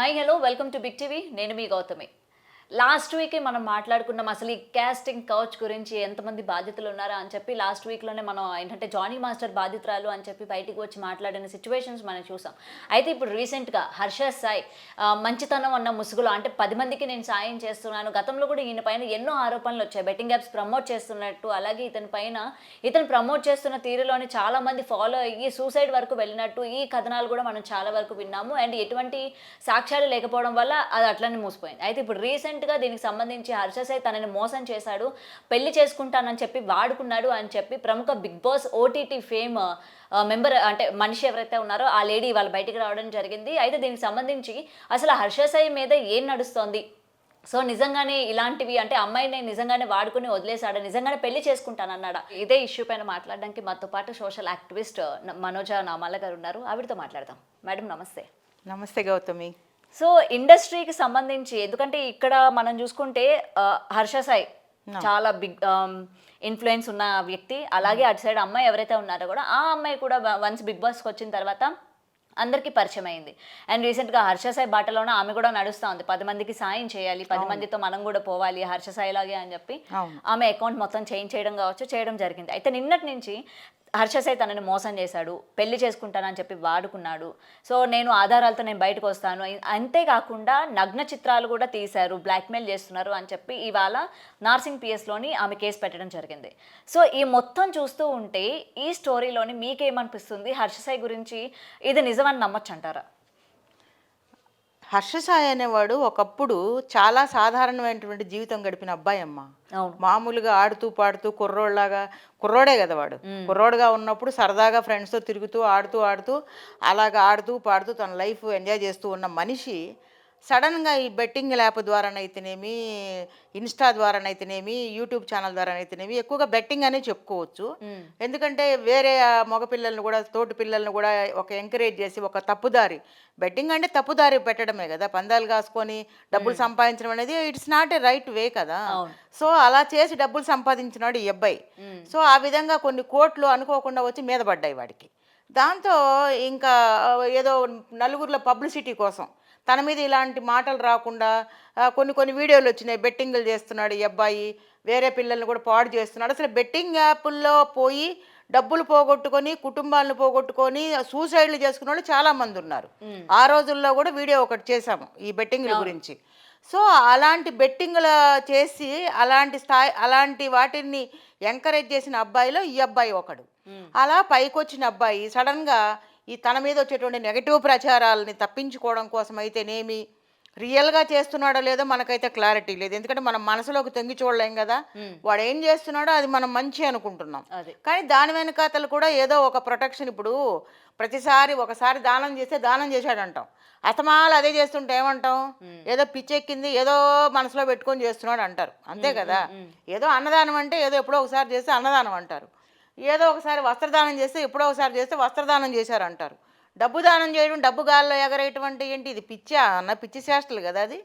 Hi hello welcome to Big TV. నేను మీ Gautami. Last వీకే మనం మాట్లాడుకున్నాం అసలు ఈ కాస్టింగ్ కౌచ్ గురించి ఎంతమంది బాధితులు ఉన్నారా అని చెప్పి. లాస్ట్ వీక్లోనే మనం ఏంటంటే జానీ మాస్టర్ బాధితురాలు అని చెప్పి బయటికి వచ్చి మాట్లాడిన సిచ్యువేషన్స్ మనం చూసాం. అయితే ఇప్పుడు రీసెంట్గా హర్ష సాయి మంచితనం అన్న ముసుగులో అంటే 10 మందికి నేను సాయం చేస్తున్నాను, గతంలో కూడా ఈయన పైన ఎన్నో ఆరోపణలు వచ్చాయి, బెట్టింగ్ యాప్స్ ప్రమోట్ చేస్తున్నట్టు, అలాగే ఇతను ప్రమోట్ చేస్తున్న తీరులోని చాలా మంది ఫాలో అయ్యి సూసైడ్ వరకు వెళ్ళినట్టు ఈ కథనాలు కూడా మనం చాలా వరకు విన్నాము. అండ్ ఎటువంటి సాక్ష్యాలు లేకపోవడం వల్ల అది అట్లనే మూసిపోయింది. అయితే ఇప్పుడు రీసెంట్గా దీనికి సంబంధించి హర్ష సాయి తనని మోసం చేశాడు, పెళ్లి చేసుకుంటానని చెప్పి వాడుకున్నాడు అని చెప్పి ప్రముఖ Bigg Boss OTT fame member అంటే మనిషి ఎవరైతే ఉన్నారో ఆ లేడీ వాళ్ళు బయటికి రావడం జరిగింది. అయితే దీనికి సంబంధించి అసలు హర్ష సాయి మీద ఏం నడుస్తోంది, సో నిజంగానే ఇలాంటివి అంటే అమ్మాయిని నిజంగానే వాడుకుని వదిలేశాడా, నిజంగానే పెళ్లి చేసుకుంటానన్నాడా, ఇదే ఇష్యూ పైన మాట్లాడడానికి మాతో పాటు సోషల్ యాక్టివిస్ట్ మనోజ నామాల గారు ఉన్నారు. ఆవిడతో మాట్లాడదాం. మేడం నమస్తే. నమస్తే గౌతమి. సో ఇండస్ట్రీకి సంబంధించి ఎందుకంటే ఇక్కడ మనం చూసుకుంటే హర్ష సాయి చాలా బిగ్ ఇన్ఫ్లుయెన్స్ ఉన్న వ్యక్తి, అలాగే అటు సైడ్ అమ్మాయి ఎవరైతే ఉన్నారో కూడా ఆ అమ్మాయి కూడా వన్స్ బిగ్ బాస్కి వచ్చిన తర్వాత అందరికీ పరిచయం అయింది. అండ్ రీసెంట్గా హర్ష సాయి బాటలోనే ఆమె కూడా నడుస్తూ ఉంది, 10 మందికి సాయం చేయాలి, 10 మందితో మనం కూడా పోవాలి హర్ష సాయి లాగే అని చెప్పి ఆమె అకౌంట్ మొత్తం చేంజ్ చేయడం జరిగింది. అయితే నిన్నటి నుంచి హర్ష సాయి తనని మోసం చేశాడు, పెళ్లి చేసుకుంటానని చెప్పి వాడుకున్నాడు, సో నేను ఆధారాలతో నేను బయటకు వస్తాను, అంతేకాకుండా నగ్న చిత్రాలు కూడా తీశారు, బ్లాక్మెయిల్ చేస్తున్నారు అని చెప్పి ఇవాళ నార్సింగ్ పిఎస్లోని ఆమె కేసు పెట్టడం జరిగింది. సో ఈ మొత్తం చూస్తూ ఉంటే ఈ స్టోరీలోని మీకేమనిపిస్తుంది, హర్ష సాయి గురించి ఇది నిజమని నమ్మచ్చు అంటారా? హర్ష సాయి అనేవాడు ఒకప్పుడు చాలా సాధారణమైనటువంటి జీవితం గడిపిన అబ్బాయి అమ్మ. మామూలుగా ఆడుతూ పాడుతూ కుర్రోడే కదా వాడు. కుర్రోడుగా ఉన్నప్పుడు సరదాగా ఫ్రెండ్స్తో తిరుగుతూ ఆడుతూ అలాగా ఆడుతూ పాడుతూ తన లైఫ్ ఎంజాయ్ చేస్తూ ఉన్న మనిషి సడన్గా ఈ బెట్టింగ్ యాప్ ద్వారానైతేనేమి, ఇన్స్టా ద్వారానైతేనేమి, యూట్యూబ్ ఛానల్ ద్వారానైతేనేమి, ఎక్కువగా బెట్టింగ్ అనే చెప్పుకోవచ్చు. ఎందుకంటే వేరే మగపిల్లలను కూడా తోటి పిల్లలను కూడా ఒక ఎంకరేజ్ చేసి ఒక తప్పుదారి, బెట్టింగ్ అంటే తప్పుదారి పెట్టడమే కదా, పందాలు కాసుకొని డబ్బులు సంపాదించడం అనేది it's not a right way కదా. సో అలా చేసి డబ్బులు సంపాదించినాడు ఈ అబ్బాయి. సో ఆ విధంగా కొన్ని కోట్లు అనుకోకుండా వచ్చి మీద పడ్డాయి వాడికి. దాంతో ఇంకా ఏదో నలుగురిలో పబ్లిసిటీ కోసం తన మీద ఇలాంటి మాటలు రాకుండా కొన్ని వీడియోలు వచ్చినాయి, బెట్టింగ్లు చేస్తున్నాడు ఈ అబ్బాయి, వేరే పిల్లల్ని కూడా పాడు చేస్తున్నాడు. అసలు బెట్టింగ్ యాప్ల్లో పోయి డబ్బులు పోగొట్టుకొని కుటుంబాలను పోగొట్టుకొని సూసైడ్లు చేసుకున్న వాళ్ళు చాలామంది ఉన్నారు. ఆ రోజుల్లో కూడా వీడియో ఒకటి చేశాము ఈ బెట్టింగ్ల గురించి. సో అలాంటి బెట్టింగ్లు చేసి అలాంటి వాటిని ఎంకరేజ్ చేసిన అబ్బాయిలో ఈ అబ్బాయి ఒకడు. అలా పైకొచ్చిన అబ్బాయి సడన్గా ఈ తన మీద వచ్చేటువంటి నెగటివ్ ప్రచారాలని తప్పించుకోవడం కోసం అయితేనేమి, రియల్గా చేస్తున్నాడో లేదో మనకైతే క్లారిటీ లేదు. ఎందుకంటే మనం మనసులోకి తొంగి చూడలేం కదా, వాడు ఏం చేస్తున్నాడో అది మనం మంచి అనుకుంటున్నాం. కానీ దాని వెనకాతలు కూడా ఏదో ఒక ప్రొటెక్షన్. ఇప్పుడు ప్రతిసారి ఒకసారి దానం చేస్తే దానం చేశాడంటాం, అస్తమాలు అదే చేస్తుంటే ఏమంటాం, ఏదో పిచ్చెక్కింది, ఏదో మనసులో పెట్టుకొని చేస్తున్నాడు అంటారు, అంతే కదా. ఏదో అన్నదానం అంటే ఏదో ఎప్పుడో ఒకసారి చేస్తే అన్నదానం అంటారు, ఏదో ఒకసారి వస్త్రదానం చేస్తే ఎప్పుడో ఒకసారి చేస్తే వస్త్రదానం చేశారంటారు. డబ్బు దానం చేయడం, డబ్బు గాల్లో ఎగరేయటం అంటే ఏంటి, ఇది పిచ్చా అన్న, పిచ్చి చేష్టలు కదా అది.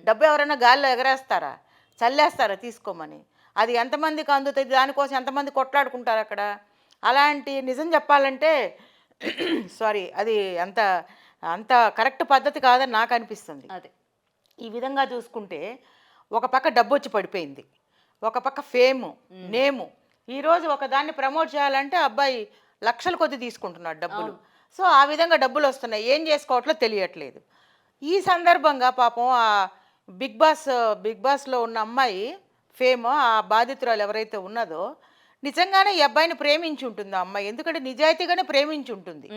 డబ్బు ఎవరైనా గాల్లో ఎగరేస్తారా, చల్లేస్తారా తీసుకోమని? అది ఎంతమందికి అందుతుంది, దానికోసం ఎంతమంది కొట్లాడుకుంటారు అక్కడ. అలాంటి నిజం చెప్పాలంటే సారీ, అది అంత కరెక్ట్ పద్ధతి కాదని నాకు అనిపిస్తుంది. అదే ఈ విధంగా చూసుకుంటే ఒక పక్క డబ్బు వచ్చి పడిపోయింది, ఒక పక్క ఫేము, నేము. ఈరోజు ఒకదాన్ని ప్రమోట్ చేయాలంటే అబ్బాయి లక్షల కొద్ది తీసుకుంటున్నాడు డబ్బులు. సో ఆ విధంగా డబ్బులు వస్తున్నాయి, ఏం చేసుకోవట్లో తెలియట్లేదు. ఈ సందర్భంగా పాపం ఆ బిగ్ బాస్లో ఉన్న అమ్మాయి ఫేమ్, ఆ బాధితురాలు ఎవరైతే ఉన్నదో, నిజంగానే ఈ అబ్బాయిని ప్రేమించి ఉంటుంది ఆ అమ్మాయి. ఎందుకంటే నిజాయితీగానే ప్రేమించి ఉంటుంది.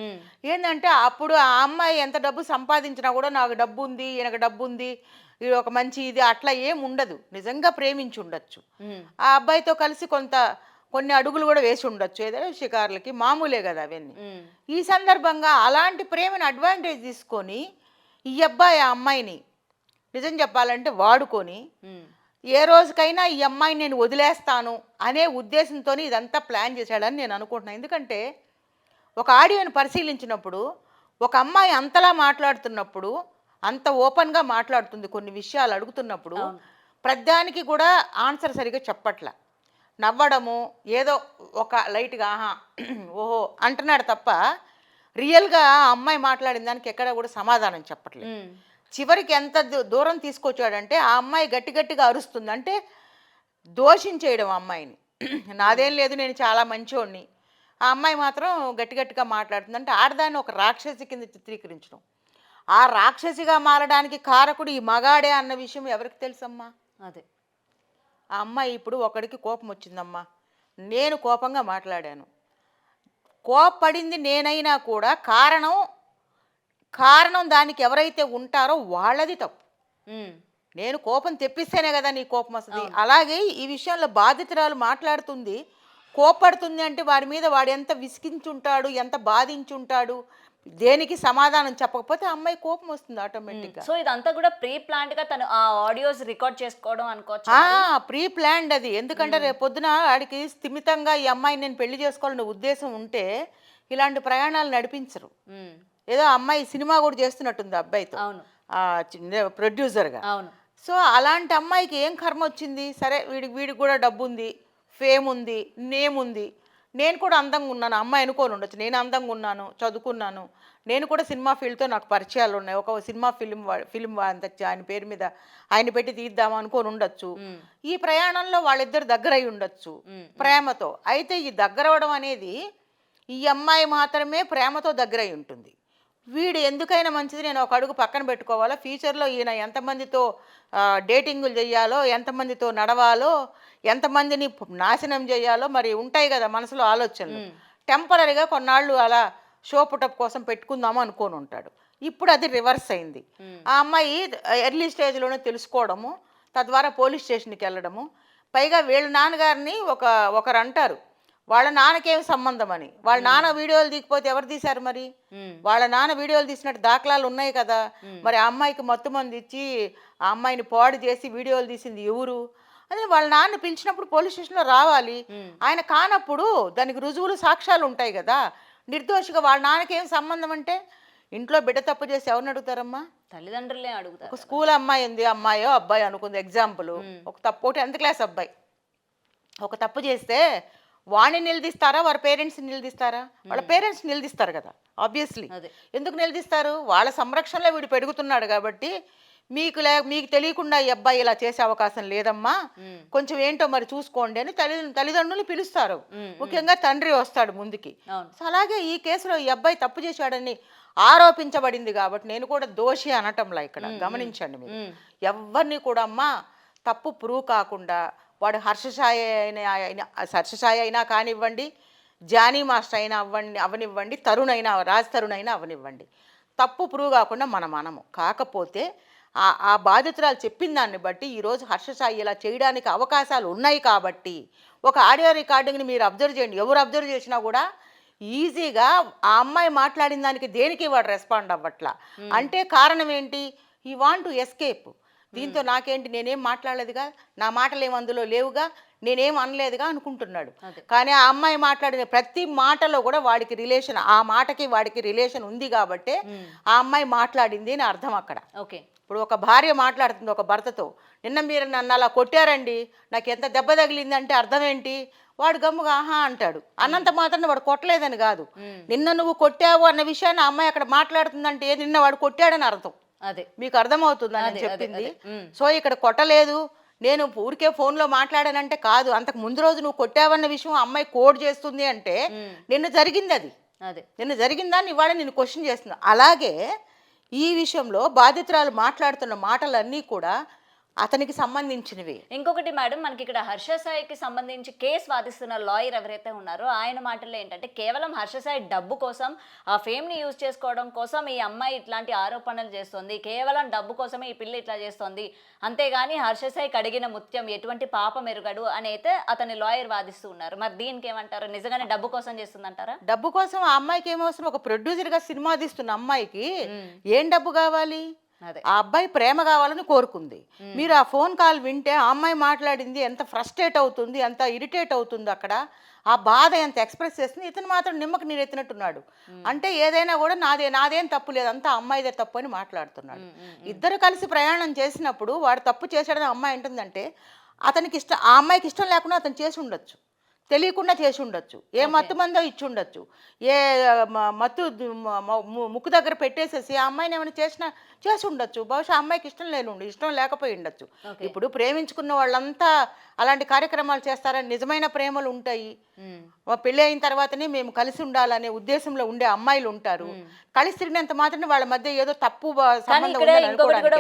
ఏంటంటే అప్పుడు ఆ అమ్మాయి ఎంత డబ్బు సంపాదించినా కూడా నాకు డబ్బు ఉంది, ఈయనకు డబ్బు ఉంది, ఇది ఒక మంచి ఇది అట్లా ఏం ఉండదు, నిజంగా ప్రేమించి ఉండొచ్చు. ఆ అబ్బాయితో కలిసి కొన్ని అడుగులు కూడా వేసి ఉండొచ్చు, ఏదైనా షికార్లకి మామూలే కదా అవన్నీ. ఈ సందర్భంగా అలాంటి ప్రేమను అడ్వాంటేజ్ తీసుకొని ఈ అబ్బాయి ఆ అమ్మాయిని నిజం చెప్పాలంటే వాడుకొని ఏ రోజుకైనా ఈ అమ్మాయిని నేను వదిలేస్తాను అనే ఉద్దేశంతో ఇదంతా ప్లాన్ చేశాడని నేను అనుకుంటున్నాను. ఎందుకంటే ఒక ఆడియోని పరిశీలించినప్పుడు ఒక అమ్మాయి అంతలా మాట్లాడుతున్నప్పుడు, అంత ఓపెన్గా మాట్లాడుతుంది, కొన్ని విషయాలు అడుగుతున్నప్పుడు ప్రతిదానికి కూడా ఆన్సర్ సరిగ్గా చెప్పట్ల, నవ్వడము, ఏదో ఒక లైట్గా ఆహా ఓహో అంటున్నాడు తప్ప రియల్గా ఆ అమ్మాయి మాట్లాడిన దానికి ఎక్కడ కూడా సమాధానం చెప్పట్లేదు. చివరికి ఎంత దూరం తీసుకొచ్చాడంటే ఆ అమ్మాయి గట్టి గట్టిగా అరుస్తుంది. అంటే దోషించేయడం ఆ అమ్మాయిని. నాదేం లేదు, నేను చాలా మంచోడిని. ఆ అమ్మాయి మాత్రం గట్టి గట్టిగా మాట్లాడుతుంది. అంటే ఆడదాన్ని ఒక రాక్షసి కింద చిత్రీకరించడం. ఆ రాక్షసిగా మారడానికి కారకుడు ఈ మగాడే అన్న విషయం ఎవరికి తెలుసమ్మా? అదే ఆ అమ్మాయి ఇప్పుడు ఒకడికి కోపం వచ్చిందమ్మా, నేను కోపంగా మాట్లాడాను, కోప్పడింది నేనైనా కూడా కారణం దానికి ఎవరైతే ఉంటారో వాళ్ళది తప్పు. నేను కోపం తెప్పిస్తేనే కదా నీ కోపం వస్తుంది. అలాగే ఈ విషయంలో బాధితురాలు మాట్లాడుతుంది, కోప్పడుతుంది అంటే వాడి మీద వాడు ఎంత విసిగించుంటాడు, ఎంత బాధించుంటాడు, దేనికి సమాధానం చెప్పకపోతే అమ్మాయి కోపం వస్తుంది ఆటోమేటిక్గా. సో ఇదంతా కూడా ప్రీ ప్లాన్డ్ గా తను ఆ ఆడియోస్ రికార్డ్ చేసుకోవడం అనుకోవచ్చు. ప్రీ ప్లాన్డ్ అది. ఎందుకంటే రేపు పొద్దున వాడికి స్థిమితంగా ఈ అమ్మాయిని నేను పెళ్లి చేసుకోవాలనే ఉద్దేశం ఉంటే ఇలాంటి ప్రయాణాలు నడిపించరు. ఏదో అమ్మాయి సినిమా కూడా చేస్తున్నట్టుంది అబ్బాయితో, ప్రొడ్యూసర్గా. అవును. సో అలాంటి అమ్మాయికి ఏం కర్మ వచ్చింది? సరే వీడికి కూడా డబ్బు ఉంది, ఫేమ్ ఉంది, నేమ్ ఉంది, నేను కూడా అందంగా ఉన్నాను, అమ్మాయి అనుకోని ఉండొచ్చు, నేను అందంగా ఉన్నాను, చదువుకున్నాను, నేను కూడా సినిమా ఫీల్డ్తో నాకు పరిచయాలు ఉన్నాయి, ఒక సినిమా ఫిలిం ఆయన పేరు మీద ఆయన పెట్టి తీద్దాం అనుకోని ఉండొచ్చు. ఈ ప్రయాణంలో వాళ్ళిద్దరు దగ్గర అయి ఉండొచ్చు ప్రేమతో. అయితే ఈ దగ్గరవడం అనేది ఈ అమ్మాయి మాత్రమే ప్రేమతో దగ్గర అయి ఉంటుంది. వీడు ఎందుకైనా మంచిది, నేను ఒక అడుగు పక్కన పెట్టుకోవాలో, ఫ్యూచర్లో ఈయన ఎంతమందితో డేటింగులు చేయాలో, ఎంతమందితో నడవాలో, ఎంతమందిని నాశనం చేయాలో మరి ఉంటాయి కదా మనసులో ఆలోచనలు. టెంపరీగా కొన్నాళ్ళు అలా షో పుటప్ కోసం పెట్టుకుందాము అనుకోని ఉంటాడు. ఇప్పుడు అది రివర్స్ అయింది. ఆ అమ్మాయి ఎర్లీ స్టేజ్లోనే తెలుసుకోవడము, తద్వారా పోలీస్ స్టేషన్కి వెళ్ళడము. పైగా వీళ్ళ నాన్నగారిని ఒకరు అంటారు వాళ్ళ నాన్నకేం సంబంధం అని. వాళ్ళ నాన్న వీడియోలు తీయకపోతే ఎవరు తీశారు మరి? వాళ్ళ నాన్న వీడియోలు తీసినట్టు దాఖలాలు ఉన్నాయి కదా. మరి ఆ అమ్మాయికి మత్తు మంది ఇచ్చి ఆ అమ్మాయిని పాడు చేసి వీడియోలు తీసింది ఎవరు? అదే వాళ్ళ నాన్న పిలిచినప్పుడు పోలీస్ స్టేషన్లో రావాలి. ఆయన కానప్పుడు దానికి రుజువులు సాక్ష్యాలు ఉంటాయి కదా. నిర్దోషిగా వాళ్ళ నాన్నకేం సంబంధం అంటే ఇంట్లో బిడ్డ తప్పు చేసి ఎవరిని అడుగుతారమ్మా? తల్లిదండ్రులే అడుగుతారు. ఒక స్కూల్ అమ్మాయి ఉంది, అమ్మాయో అబ్బాయి అనుకుంది ఎగ్జాంపుల్, ఒక తప్పు 10th క్లాస్ అబ్బాయి ఒక తప్పు చేస్తే వాడిని నిలదీస్తారా వారి పేరెంట్స్ని నిలదీస్తారా? వాళ్ళ పేరెంట్స్ నిలదీస్తారు కదా ఆబ్వియస్లీ. ఎందుకు నిలదీస్తారు? వాళ్ళ సంరక్షణలో వీడు పెరుగుతున్నాడు కాబట్టి మీకు తెలియకుండా ఈ అబ్బాయి ఇలా చేసే అవకాశం లేదమ్మా, కొంచెం ఏంటో మరి చూసుకోండి అని తల్లిదండ్రులు పిలుస్తారు. ముఖ్యంగా తండ్రి వస్తాడు ముందుకి. అలాగే ఈ కేసులో ఈ అబ్బాయి తప్పు చేశాడని ఆరోపించబడింది కాబట్టి నేను కూడా దోషి అనటంలా ఇక్కడ గమనించండి మీరు. ఎవరిని కూడా అమ్మా తప్పు ప్రూవ్ కాకుండా వాడు హర్షసాయి అయినా కానివ్వండి, జానీ మాస్టర్ అయినా అవనివ్వండి, రాజ్ తరుణ్ అయినా అవనివ్వండి, తప్పు ప్రూవ్ కాకుండా మనము. కాకపోతే ఆ బాధితురాలు చెప్పిన దాన్ని బట్టి ఈరోజు హర్షసాయి ఇలా చేయడానికి అవకాశాలు ఉన్నాయి కాబట్టి ఒక ఆడియో రికార్డింగ్ని మీరు అబ్జర్వ్ చేయండి. ఎవరు అబ్జర్వ్ చేసినా కూడా ఈజీగా ఆ అమ్మాయి మాట్లాడిన దానికి దేనికి వాడు రెస్పాండ్ అవ్వట్లా. అంటే కారణం ఏంటి? ఈ వాంట్ టు ఎస్కేప్. దీంతో నాకేంటి, నేనేం మాట్లాడలేదుగా, నా మాటలు ఏం అందులో లేవుగా, నేనేం అనలేదుగా అనుకుంటున్నాడు. కానీ ఆ అమ్మాయి మాట్లాడిన ప్రతి మాటలో కూడా వాడికి రిలేషన్, ఆ మాటకి వాడికి రిలేషన్ ఉంది కాబట్టి ఆ అమ్మాయి మాట్లాడింది అని అర్థం అక్కడ. ఓకే. ఇప్పుడు ఒక భార్య మాట్లాడుతుంది ఒక భర్తతో, నిన్న మీరు నన్ను అలా కొట్టారండి, నాకు ఎంత దెబ్బ తగిలింది అంటే అర్థం ఏంటి? వాడు గమ్ముగా ఆహా అంటాడు. అన్నంత మాత్రం వాడు కొట్టలేదని కాదు, నిన్న నువ్వు కొట్టావు అన్న విషయాన్ని ఆ అమ్మాయి అక్కడ మాట్లాడుతుందంటే నిన్న వాడు కొట్టాడని అర్థం. అదే మీకు అర్థమవుతుందని చెప్పింది. సో ఇక్కడ కొట్టలేదు, నేను ఊరికే ఫోన్లో మాట్లాడానంటే కాదు, అంతకు ముందు రోజు నువ్వు కొట్టావన్న విషయం అమ్మాయి కోడ్ చేస్తుంది అంటే నిన్న జరిగింది అది. నిన్న జరిగిందాన్ని ఇవాళ నేను క్వశ్చన్ చేస్తున్నా. అలాగే ఈ విషయంలో బాధితురాలు మాట్లాడుతున్న మాటలన్నీ కూడా అతనికి సంబంధించినవి. ఇంకొకటి మేడం, మనకి ఇక్కడ హర్షసాయికి సంబంధించి కేసు వాదిస్తున్న లాయర్ ఎవరైతే ఉన్నారో ఆయన మాటల్లో ఏంటంటే కేవలం హర్షసాయి డబ్బు కోసం, ఆ ఫేమ్ని యూజ్ చేసుకోవడం కోసం ఈ అమ్మాయి ఇట్లాంటి ఆరోపణలు చేస్తుంది, కేవలం డబ్బు కోసమే ఈ పిల్ల ఇట్లా చేస్తుంది, అంతేగాని హర్షసాయికి అడిగిన ముత్యం ఎటువంటి పాపం ఎరుగడు అని అయితే అతని లాయర్ వాదిస్తూ ఉన్నారు. మరి దీనికి ఏమంటారు? నిజంగానే డబ్బు కోసం చేస్తుందంటారా? డబ్బు కోసం ఆ అమ్మాయికి ఏమవసరం? ఒక ప్రొడ్యూసర్గా సినిమా తీస్తున్న అమ్మాయికి ఏం డబ్బు కావాలి? ఆ అబ్బాయి ప్రేమ కావాలని కోరుకుంది. మీరు ఆ ఫోన్ కాల్ వింటే ఆ అమ్మాయి మాట్లాడింది ఎంత ఫ్రస్ట్రేట్ అవుతుంది, ఎంత ఇరిటేట్ అవుతుంది, అక్కడ ఆ బాధ ఎంత ఎక్స్ప్రెస్ చేస్తుంది. ఇతను మాత్రం నిమ్మకి నీరు ఎత్తినట్టున్నాడు. అంటే ఏదైనా కూడా నాదేం తప్పు లేదు, అంతా అమ్మాయిదే తప్పు అని మాట్లాడుతున్నాడు. ఇద్దరు కలిసి ప్రయాణం చేసినప్పుడు వాడు తప్పు చేశాడని అమ్మాయి అంటుందంటే ఆ అమ్మాయికి ఇష్టం లేకుండా అతను చేసి ఉండొచ్చు. తెలియకుండా చేసి ఉండొచ్చు, ఏ మత్తు మందో ఇచ్చి ఉండొచ్చు, ఏ మత్తు ముక్కు దగ్గర పెట్టేసేసి ఆ అమ్మాయిని ఏమైనా చేసి ఉండొచ్చు. బహుశా అమ్మాయికి ఇష్టం ఇష్టం లేకపోయి ఉండొచ్చు. ఇప్పుడు ప్రేమించుకున్న వాళ్ళంతా అలాంటి కార్యక్రమాలు చేస్తారని నిజమైన ప్రేమలు ఉంటాయి. పెళ్ళి అయిన తర్వాతనే మేము కలిసి ఉండాలనే ఉద్దేశంలో ఉండే అమ్మాయిలు ఉంటారు. కలిసి తిరిగినంత మాత్రం వాళ్ళ మధ్య ఏదో తప్పు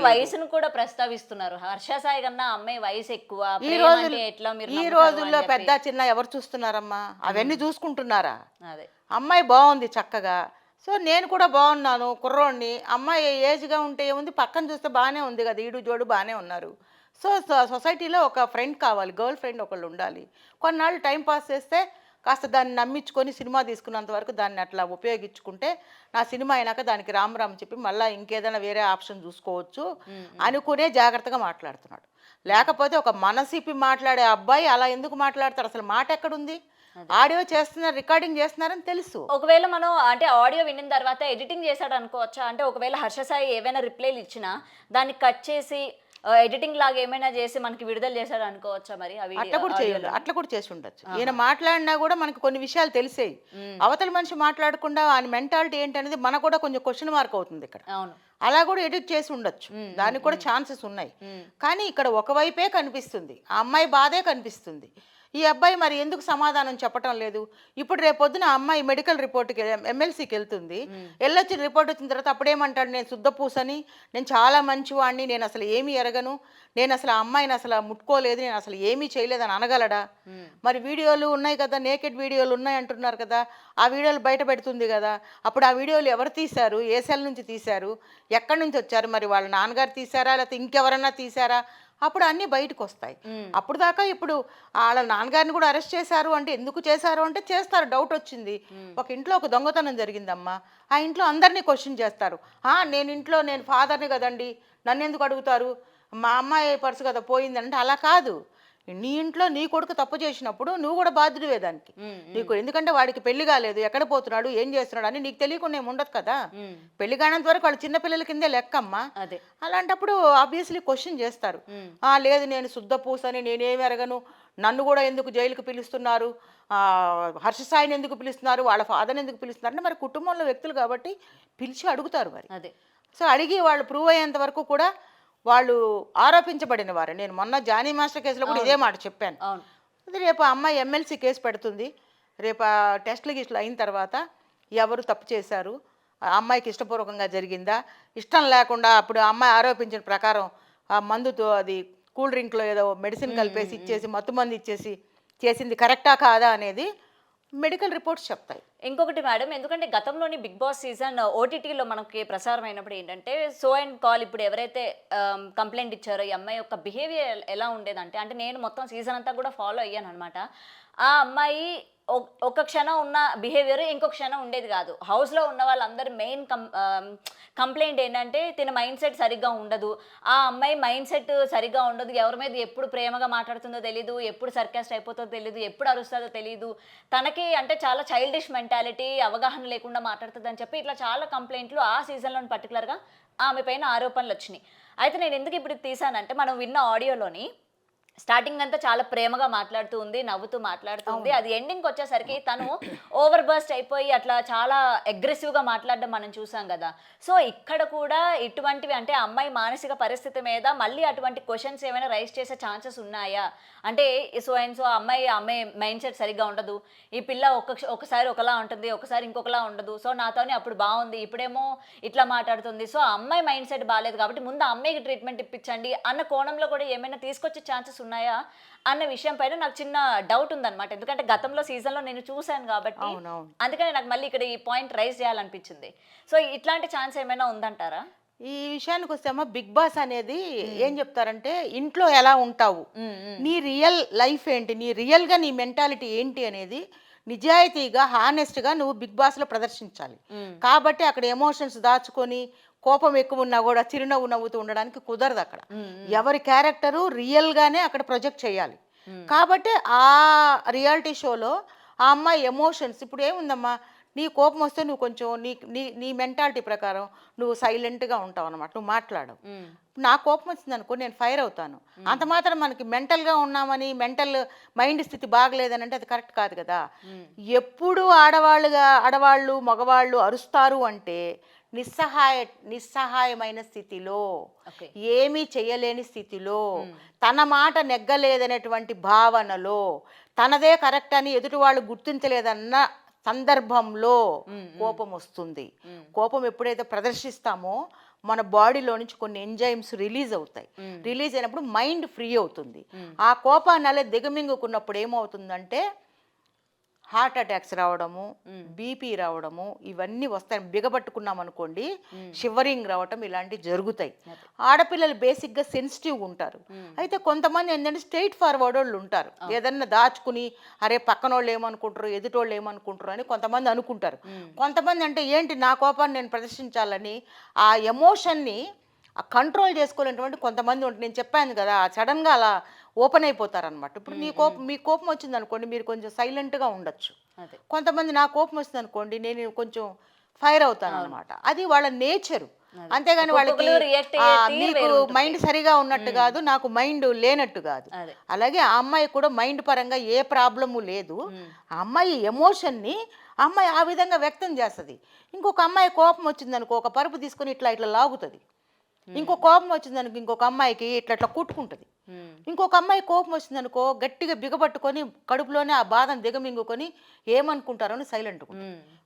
వయసును కూడా ప్రస్తావిస్తున్నారు. హర్ష సాయి కన్నా అమ్మాయి వయసు ఎక్కువ. ఈ రోజుల్లో పెద్ద చిన్న ఎవరు చూస్తున్నారమ్మా? అవన్నీ చూసుకుంటున్నారా? అమ్మాయి బాగుంది చక్కగా, సో నేను కూడా బాగున్నాను, కుర్రోడిని. అమ్మాయి ఏజ్గా ఉంటే ఏముంది, పక్కన చూస్తే బాగానే ఉంది కదా, ఈడు జోడు బాగానే ఉన్నారు. సో సొసైటీలో ఒక ఫ్రెండ్ కావాలి, గర్ల్ ఫ్రెండ్ ఒకళ్ళు ఉండాలి. కొన్నాళ్ళు టైం పాస్ చేస్తే కాస్త దాన్ని నమ్మించుకొని సినిమా తీసుకున్నంత వరకు దాన్ని అట్లా ఉపయోగించుకుంటే నా సినిమా అయినాక దానికి రామ్ చెప్పి మళ్ళీ ఇంకేదైనా వేరే ఆప్షన్ చూసుకోవచ్చు అనుకునే జాగ్రత్తగా మాట్లాడుతున్నాడు. లేకపోతే ఒక మనసిప్పి మాట్లాడే అబ్బాయి అలా ఎందుకు మాట్లాడతాడు? అసలు మాట ఎక్కడుంది? ఆడియో చేస్తున్నారు, రికార్డింగ్ చేస్తున్నారని తెలుసు. ఒకవేళ మనం అంటే ఆడియో విన్న తర్వాత ఎడిటింగ్ చేశాడు అనుకోవచ్చా? అంటే ఒకవేళ హర్ష సాయి ఏవైనా రిప్లైలు ఇచ్చినా దాన్ని కట్ చేసి ఎడిటింగ్ లాగా ఏమైనా చేసి మనకి విడుదల చేశాడు అనుకోవచ్చా? మరి అట్లా కూడా చేసి ఉండొచ్చు. ఈయన మాట్లాడినా కూడా మనకు కొన్ని విషయాలు తెలిసేవి. అవతల మనిషి మాట్లాడకుండా ఆయన మెంటాలిటీ ఏంటనేది మనకు కూడా కొంచెం క్వశ్చన్ మార్క్ అవుతుంది ఇక్కడ. అలా కూడా ఎడిట్ చేసి ఉండొచ్చు, దానికి కూడా ఛాన్సెస్ ఉన్నాయి. కానీ ఇక్కడ ఒకవైపే కనిపిస్తుంది, ఆ అమ్మాయి బాధే కనిపిస్తుంది. ఈ అబ్బాయి మరి ఎందుకు సమాధానం చెప్పటం లేదు? ఇప్పుడు రేపొద్దున ఆ అమ్మాయి మెడికల్ రిపోర్ట్కి ఎమ్మెల్సీకి వెళ్తుంది. వెళ్ళొచ్చిన రిపోర్ట్ వచ్చిన తర్వాత అప్పుడేమంటాడు, నేను శుద్ధపూసని, నేను చాలా మంచివాడిని, నేను అసలు ఏమీ ఎరగను, నేను అసలు ఆ అమ్మాయిని అసలు ముట్టుకోలేదు, నేను అసలు ఏమీ చేయలేదని అనగలడా? మరి వీడియోలు ఉన్నాయి కదా, నేకెడ్ వీడియోలు ఉన్నాయి అంటున్నారు కదా, ఆ వీడియోలు బయట పెడుతుంది కదా. అప్పుడు ఆ వీడియోలు ఎవరు తీశారు? ఏ సెల్ నుంచి తీశారు? ఎక్కడి నుంచి వచ్చారు? మరి వాళ్ళ నాన్నగారు తీశారా లేకపోతే ఇంకెవరన్నా తీశారా? అప్పుడు అన్నీ బయటకు వస్తాయి. అప్పుడు దాకా ఇప్పుడు వాళ్ళ నాన్నగారిని కూడా అరెస్ట్ చేశారు అంటే ఎందుకు చేశారు అంటే చేస్తారు, డౌట్ వచ్చింది. ఒక ఇంట్లో ఒక దొంగతనం జరిగిందమ్మా, ఆ ఇంట్లో అందరినీ క్వశ్చన్ చేస్తారు. నేను ఫాదర్ని కదండి, నన్ను ఎందుకు అడుగుతారు? మా అమ్మాయి పర్సు కదా పోయిందంటే అలా కాదు. నీ ఇంట్లో నీ కొడుకు తప్పు చేసినప్పుడు నువ్వు కూడా బాధ్యుడివే దానికి. నీకు ఎందుకంటే వాడికి పెళ్లి కాలేదు, ఎక్కడ పోతున్నాడు, ఏం చేస్తున్నాడు అని నీకు తెలియకుండా ఏమి ఉండదు కదా. పెళ్లి కానంత వరకు వాళ్ళు చిన్నపిల్లల కిందే లెక్కమ్మా. అలాంటప్పుడు ఆబ్వియస్లీ క్వశ్చన్ చేస్తారు. లేదు నేను శుద్ధ పూసని, నేనేమి ఎరగను, నన్ను కూడా ఎందుకు జైలుకి పిలుస్తున్నారు, హర్ష సాయిని ఎందుకు పిలుస్తున్నారు, వాళ్ళ ఫాదర్ని ఎందుకు పిలుస్తున్నారు అంటే మరి కుటుంబంలో వ్యక్తులు కాబట్టి పిలిచి అడుగుతారు మరి. సో అడిగి వాళ్ళు ప్రూవ్ అయ్యేంత వరకు కూడా వాళ్ళు ఆరోపించబడిన వారు. నేను మొన్న జానీ మాస్టర్ కేసులో కూడా ఇదే మాట చెప్పాను. అది రేపు అమ్మాయి ఎమ్మెల్సీ కేసు పెడుతుంది, రేపు టెస్టులు గిస్టులు అయిన తర్వాత ఎవరు తప్పు చేశారు, ఆ అమ్మాయికి ఇష్టపూర్వకంగా జరిగిందా, ఇష్టం లేకుండా అప్పుడు అమ్మాయి ఆరోపించిన ప్రకారం ఆ మందుతో అది కూల్ డ్రింక్లో ఏదో మెడిసిన్ కలిపేసి ఇచ్చేసి మత్తు మందు ఇచ్చేసి చేసింది కరెక్టా కాదా అనేది మెడికల్ రిపోర్ట్స్ చెప్తాయి. ఇంకొకటి మేడం, ఎందుకంటే గతంలోని బిగ్ బాస్ సీజన్ ఓటీటీలో మనకి ప్రసారం అయినప్పుడు ఏంటంటే సో అండ్ కాల్ ఇప్పుడు ఎవరైతే కంప్లైంట్ ఇచ్చారో ఈ అమ్మాయి యొక్క బిహేవియర్ ఎలా ఉండేదంటే, అంటే నేను మొత్తం సీజన్ అంతా కూడా ఫాలో అయ్యాను అనమాట. ఆ అమ్మాయి ఒక క్షణం ఉన్న బిహేవియర్ ఇంకొక క్షణం ఉండేది కాదు. హౌస్లో ఉన్న వాళ్ళందరూ మెయిన్ కంప్లైంట్ ఏంటంటే తిన మైండ్ సెట్ సరిగ్గా ఉండదు, ఆ అమ్మాయి మైండ్ సెట్ సరిగ్గా ఉండదు, ఎవరి మీద ఎప్పుడు ప్రేమగా మాట్లాడుతుందో తెలీదు, ఎప్పుడు సర్కాస్ట్ అయిపోతుందో తెలీదు, ఎప్పుడు అరుస్తుందో తెలీదు, తనకి అంటే చాలా చైల్డిష్ మెంటాలిటీ, అవగాహన లేకుండా మాట్లాడుతుంది అని చెప్పి ఇట్లా చాలా కంప్లైంట్లు ఆ సీజన్లోని పర్టికులర్గా ఆమె పైన ఆరోపణలు వచ్చినాయి. అయితే నేను ఎందుకు ఇప్పుడు తీసానంటే, మనం విన్న ఆడియోలోని స్టార్టింగ్ అంతా చాలా ప్రేమగా మాట్లాడుతూ ఉంది, నవ్వుతూ మాట్లాడుతూ ఉంది. అది ఎండింగ్కి వచ్చేసరికి తను ఓవర్ బర్స్ట్ అయిపోయి అట్లా చాలా అగ్రెసివ్గా మాట్లాడడం మనం చూసాం కదా. సో ఇక్కడ కూడా ఇటువంటివి అంటే అమ్మాయి మానసిక పరిస్థితి మీద మళ్ళీ అటువంటి క్వశ్చన్స్ ఏమైనా రైజ్ చేసే ఛాన్సెస్ ఉన్నాయా? అంటే సో అండ్ సో అమ్మాయి మైండ్ సెట్ సరిగ్గా ఉండదు, ఈ పిల్ల ఒకసారి ఒకలా ఉంటుంది, ఒకసారి ఇంకొకలా ఉండదు, సో నాతోనే అప్పుడు బాగుంది, ఇప్పుడేమో ఇట్లా మాట్లాడుతుంది, సో అమ్మాయి మైండ్ సెట్ బాగాలేదు కాబట్టి ముందు అమ్మాయికి ట్రీట్మెంట్ ఇప్పించండి అన్న కోణంలో కూడా ఏమైనా తీసుకొచ్చే ఛాన్సెస్ ఉన్నాయా అన్న విషయం పైన నాకు చిన్న డౌట్ ఉందన్నమాట. ఎందుకంటే గతంలో సీజన్లో నేను చూశాను కాబట్టి అందుకని నాకు మళ్ళీ ఇక్కడ ఈ పాయింట్ రైజ్ చేయాలనిపించింది. సో ఇట్లాంటి ఛాన్స్ ఏమైనా ఉందంటారా? ఈ విషయానికి వస్తేమో బిగ్ బాస్ అనేది ఏం చెప్తారంటే, ఇంట్లో ఎలా ఉంటావు, నీ రియల్ లైఫ్ ఏంటి, నీ రియల్గా నీ మెంటాలిటీ ఏంటి అనేది నిజాయితీగా హానెస్ట్గా నువ్వు బిగ్ బాస్లో ప్రదర్శించాలి. కాబట్టి అక్కడ ఎమోషన్స్ దాచుకొని కోపం ఎక్కువ ఉన్నా కూడా చిరునవ్వు నవ్వుతూ ఉండడానికి కుదరదు. అక్కడ ఎవరి క్యారెక్టరు రియల్గానే అక్కడ ప్రొజెక్ట్ చేయాలి. కాబట్టి ఆ రియాలిటీ షోలో ఆ అమ్మాయి ఎమోషన్స్ ఇప్పుడు ఏముందమ్మా, నీ కోపం వస్తే నువ్వు కొంచెం నీ నీ నీ మెంటాలిటీ ప్రకారం నువ్వు సైలెంట్గా ఉంటావు అనమాట, నువ్వు మాట్లాడవు. నా కోపం వచ్చింది అనుకో నేను ఫైర్ అవుతాను. అంత మాత్రం మనకి మెంటల్గా ఉన్నామని, మైండ్ స్థితి బాగలేదని అంటే అది కరెక్ట్ కాదు కదా. ఎప్పుడు ఆడవాళ్ళు మగవాళ్ళు అరుస్తారు అంటే నిస్సహాయమైన స్థితిలో, ఏమీ చేయలేని స్థితిలో, తన మాట నెగ్గలేదనేటువంటి భావనలో, తనదే కరెక్ట్ అని ఎదుటి వాళ్ళు గుర్తించలేదన్న సందర్భంలో కోపం వస్తుంది. కోపం ఎప్పుడైతే ప్రదర్శిస్తామో మన బాడీలో నుంచి కొన్ని ఎంజైమ్స్ రిలీజ్ అవుతాయి. రిలీజ్ అయినప్పుడు మైండ్ ఫ్రీ అవుతుంది. ఆ కోపాన్ని అలా దిగమింగుకున్నప్పుడు ఏమవుతుందంటే హార్ట్ అటాక్స్ రావడము, బీపీ రావడము, ఇవన్నీ వస్తాయి. బిగబట్టుకున్నాం అనుకోండి, షివరింగ్ రావటం, ఇలాంటివి జరుగుతాయి. ఆడపిల్లలు బేసిక్గా సెన్సిటివ్గా ఉంటారు. అయితే కొంతమంది ఏంటంటే స్ట్రైట్ ఫార్వర్డ్ వాళ్ళు ఉంటారు. ఏదన్నా దాచుకుని అరే పక్కన వాళ్ళు ఏమనుకుంటారు, ఎదుటోళ్ళు ఏమనుకుంటారు అని కొంతమంది అనుకుంటారు. కొంతమంది అంటే ఏంటి నా కోపాన్ని నేను ప్రదర్శించాలని ఆ ఎమోషన్ని కంట్రోల్ చేసుకోలేనటువంటి కొంతమంది ఉంటుంది. నేను చెప్పాను కదా, సడన్గా అలా ఓపెన్ అయిపోతారనమాట. ఇప్పుడు మీ కోపం వచ్చింది అనుకోండి, మీరు కొంచెం సైలెంట్గా ఉండొచ్చు. కొంతమంది నా కోపం వచ్చింది అనుకోండి, నేను కొంచెం ఫైర్ అవుతాను అనమాట. అది వాళ్ళ నేచరు. అంతేగాని వాళ్ళకి నీకు మైండ్ సరిగా ఉన్నట్టు కాదు, నాకు మైండ్ లేనట్టు కాదు. అలాగే ఆ అమ్మాయి కూడా మైండ్ పరంగా ఏ ప్రాబ్లము లేదు. ఆ అమ్మాయి ఎమోషన్ని అమ్మాయి ఆ విధంగా వ్యక్తం చేస్తుంది. ఇంకొక అమ్మాయి కోపం వచ్చింది అనుకో, ఒక పరుపు తీసుకొని ఇట్లా ఇట్లా లాగుతుంది. ఇంకో కోపం వచ్చిందనుకో ఇంకొక అమ్మాయికి ఇట్లా ఇట్లా కుట్టుకుంటుంది. ఇంకొక అమ్మాయి కోపం వచ్చిందనుకో గట్టిగా బిగపట్టుకొని కడుపులోనే ఆ బాధను దిగమింగుకొని ఏమనుకుంటారని సైలెంట్.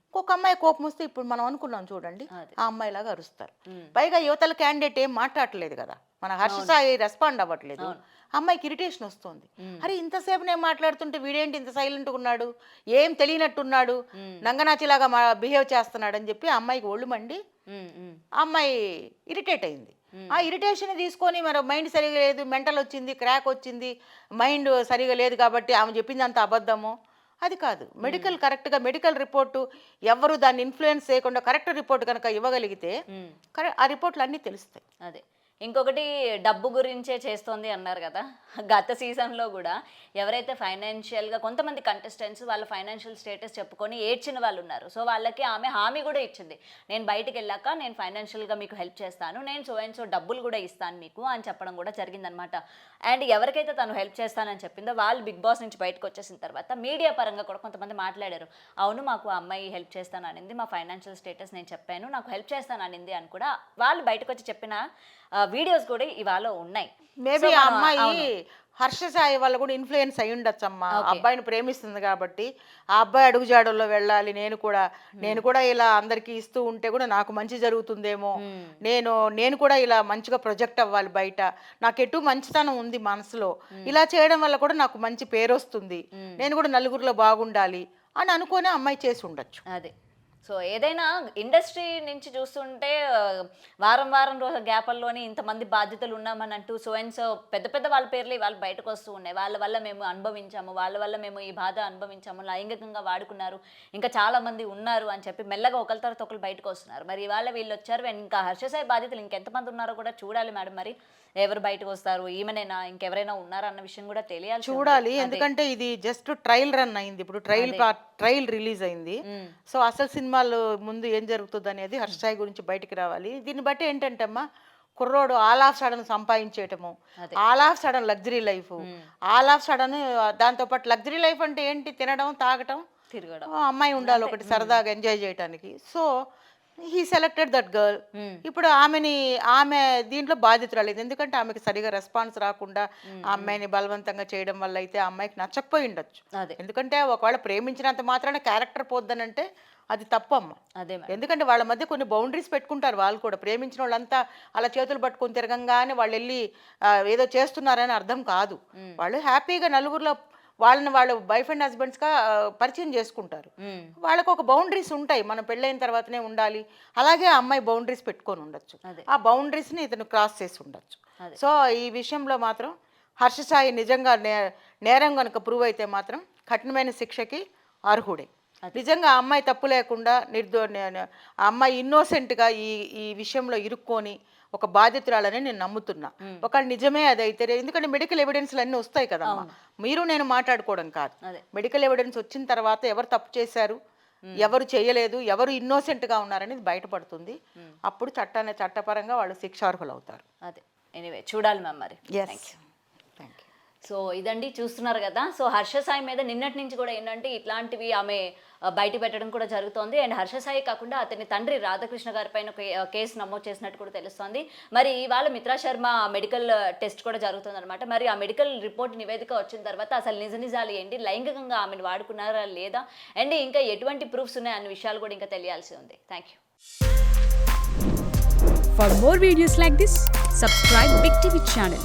ఇంకొక అమ్మాయి కోపం వస్తే ఇప్పుడు మనం అనుకున్నాం చూడండి, ఆ అమ్మాయిలాగా అరుస్తారు. పైగా యువతల క్యాండిడేట్ ఏం మాట్లాడట్లేదు కదా, మన హర్ష సాయి రెస్పాండ్ అవ్వట్లేదు. అమ్మాయికి ఇరిటేషన్ వస్తుంది. అరే ఇంతసేపు నేను మాట్లాడుతుంటే వీడేంటి ఇంత సైలెంట్గా ఉన్నాడు, ఏం తెలియనట్టున్నాడు, నంగనాచిలాగా బిహేవ్ చేస్తున్నాడు అని చెప్పి అమ్మాయికి ఒళ్ళు మండి అమ్మాయి ఇరిటేట్ అయింది. ఆ ఇరిటేషన్ తీసుకొని మరి మైండ్ సరిగా లేదు, మెంటల్ వచ్చింది, క్రాక్ వచ్చింది, మైండ్ సరిగా లేదు కాబట్టి ఆమె చెప్పింది అంత అబద్ధము, అది కాదు. కరెక్ట్గా మెడికల్ రిపోర్టు ఎవరు దాన్ని ఇన్ఫ్లుయెన్స్ చేయకుండా కరెక్ట్ రిపోర్ట్ కనుక ఇవ్వగలిగితే ఆ రిపోర్ట్లు అన్నీ తెలుస్తాయి. అదే ఇంకొకటి డబ్బు గురించే చేస్తోంది అన్నారు కదా, గత సీజన్లో కూడా ఎవరైతే ఫైనాన్షియల్గా కొంతమంది కంటెస్టెంట్స్ వాళ్ళ ఫైనాన్షియల్ స్టేటస్ చెప్పుకొని ఏడ్చిన వాళ్ళు ఉన్నారు. సో వాళ్ళకి ఆమె హామీ కూడా ఇచ్చింది, నేను బయటికి వెళ్ళాక నేను ఫైనాన్షియల్గా మీకు హెల్ప్ చేస్తాను, నేను సో డబ్బులు కూడా ఇస్తాను మీకు అని చెప్పడం కూడా జరిగిందనమాట. అండ్ ఎవరికైతే తను హెల్ప్ చేస్తానని చెప్పిందో వాళ్ళు బిగ్ బాస్ నుంచి బయటకు వచ్చేసిన తర్వాత మీడియా పరంగా కూడా కొంతమంది మాట్లాడారు. అవును మాకు అమ్మాయి హెల్ప్ చేస్తాను అనింది, మా ఫైనాన్షియల్ స్టేటస్ నేను చెప్పాను, నాకు హెల్ప్ చేస్తాను అనింది అని కూడా వాళ్ళు బయటకు వచ్చి చెప్పిన వీడియోస్ కూడా ఇవాళ ఉన్నాయి. మేబీ ఆ అమ్మాయి హర్ష సాయి వల్ల కూడా ఇన్ఫ్లుయెన్స్ అయి ఉండొచ్చు అమ్మ. అబ్బాయిని ప్రేమిస్తుంది కాబట్టి ఆ అబ్బాయి అడుగుజాడల్లో వెళ్ళాలి, నేను కూడా ఇలా అందరికీ ఇస్తూ ఉంటే కూడా నాకు మంచి జరుగుతుందేమో, నేను కూడా ఇలా మంచిగా ప్రొజెక్ట్ అవ్వాలి బయట, నాకు ఎటు మంచితనం ఉంది మనసులో, ఇలా చేయడం వల్ల కూడా నాకు మంచి పేరు వస్తుంది, నేను కూడా నలుగురిలో బాగుండాలి అని అనుకునే అమ్మాయి చేసి ఉండొచ్చు. అదే సో ఏదైనా ఇండస్ట్రీ నుంచి చూస్తుంటే వారం రోజుల గ్యాపల్లోనే ఇంతమంది బాధ్యతలు ఉన్నామని అంటూ సో అండ్ సో పెద్ద పెద్ద వాళ్ళ పేర్లు వాళ్ళు బయటకు వస్తూ ఉన్నాయి. వాళ్ళ వల్ల మేము అనుభవించాము, వాళ్ళ వల్ల మేము ఈ బాధ అనుభవించాము, లైంగికంగా వాడుకున్నారు, ఇంకా చాలా మంది ఉన్నారు అని చెప్పి మెల్లగా ఒకరి తర్వాత ఒకరు బయటకు వస్తున్నారు. మరి ఇవాళ వీళ్ళు వచ్చారు, ఇంకా హర్షసాయి బాధ్యతలు ఇంకెంతమంది ఉన్నారో కూడా చూడాలి మేడం. మరి ఎవరు బయటకు వస్తారు, ఈమెనైనా ఇంకెవరైనా ఉన్నారా అన్న విషయం కూడా తెలియాలి, చూడాలి. ఎందుకంటే ఇది జస్ట్ ట్రయల్ రన్ అయింది, ఇప్పుడు ట్రయల్ రిలీజ్ అయింది. సో అసలు సినిమాలు ముందు ఏం జరుగుతుంది అనేది హర్షసాయి గురించి బయటికి రావాలి. దీన్ని బట్టి ఏంటంటే అమ్మా, కుర్రోడు ఆల్ ఆఫ్ సడన్ సంపాదించేయటము, all of sudden luxury life, all of sudden దాంతోపాటు లగ్జరీ లైఫ్ అంటే ఏంటి, తినడం తాగటం తిరగడం, అమ్మాయి ఉండాలి ఒకటి సరదాగా ఎంజాయ్ చేయడానికి. So he selected that girl. ఇప్పుడు ఆమె దీంట్లో బాధితురాలేదు, ఎందుకంటే ఆమెకి సరిగా రెస్పాన్స్ రాకుండా ఆ అమ్మాయిని బలవంతంగా చేయడం వల్ల అయితే ఆ అమ్మాయికి నచ్చకపోయి ఉండొచ్చు. ఎందుకంటే ఒకవేళ ప్రేమించినంత మాత్రాన క్యారెక్టర్ పోద్దనంటే అది తప్పమ్మ. ఎందుకంటే వాళ్ళ మధ్య కొన్ని బౌండరీస్ పెట్టుకుంటారు వాళ్ళు కూడా. ప్రేమించిన వాళ్ళంతా అలా చేతులు పట్టుకొని తిరగంగానే వాళ్ళు వెళ్ళి ఏదో చేస్తున్నారని అర్థం కాదు. వాళ్ళు హ్యాపీగా నలుగురిలో వాళ్ళు వైఫ్ అండ్ హస్బెండ్స్గా పరిచయం చేసుకుంటారు. వాళ్ళకు ఒక బౌండరీస్ ఉంటాయి, మనం పెళ్ళైన తర్వాతనే ఉండాలి, అలాగే ఆ అమ్మాయి బౌండరీస్ పెట్టుకొని ఉండొచ్చు, ఆ బౌండరీస్ని ఇతను క్రాస్ చేసి ఉండొచ్చు. సో ఈ విషయంలో మాత్రం హర్షసాయి నిజంగా నేరం కనుక ప్రూవ్ అయితే మాత్రం కఠినమైన శిక్షకి అర్హుడే. నిజంగా ఆ అమ్మాయి తప్పు లేకుండా ఆ అమ్మాయి ఇన్నోసెంట్గా ఈ విషయంలో ఇరుక్కొని ఒక బాధితురాలని నేను నమ్ముతున్నా. ఒక నిజమే అదైతే, ఎందుకంటే మెడికల్ ఎవిడెన్స్లు అన్నీ వస్తాయి కదమ్మా, మీరు నేను మాట్లాడుకోవడం కాదు. మెడికల్ ఎవిడెన్స్ వచ్చిన తర్వాత ఎవరు తప్పు చేశారు, ఎవరు చేయలేదు, ఎవరు ఇన్నోసెంట్గా ఉన్నారనేది బయటపడుతుంది. అప్పుడు చట్టపరంగా వాళ్ళు శిక్షార్హులు అవుతారు. అదే ఎనీవే చూడాలి మ్యామ్ మరి. Thank you. సో ఇదండి చూస్తున్నారు కదా. సో హర్ష సాయి మీద నిన్నటి నుంచి కూడా ఏంటంటే ఇట్లాంటివి ఆమె బయట పెట్టడం కూడా జరుగుతోంది. అండ్ హర్ష సాయి కాకుండా అతని తండ్రి రాధాకృష్ణ గారి పైన కేసు నమోదు చేసినట్టు కూడా తెలుస్తోంది. మరి ఇవాళ మిత్రా శర్మ మెడికల్ టెస్ట్ కూడా జరుగుతుంది అనమాట. మరి ఆ మెడికల్ రిపోర్ట్ నివేదిక వచ్చిన తర్వాత అసలు నిజాలు ఏంటి, లైంగికంగా ఆమెను వాడుకున్నారా లేదా, అండ్ ఇంకా ఎటువంటి ప్రూఫ్స్ ఉన్నాయి అన్న విషయాలు కూడా ఇంకా తెలియాల్సి ఉంది. Thank you. For more videos like this, subscribe Big TV channel.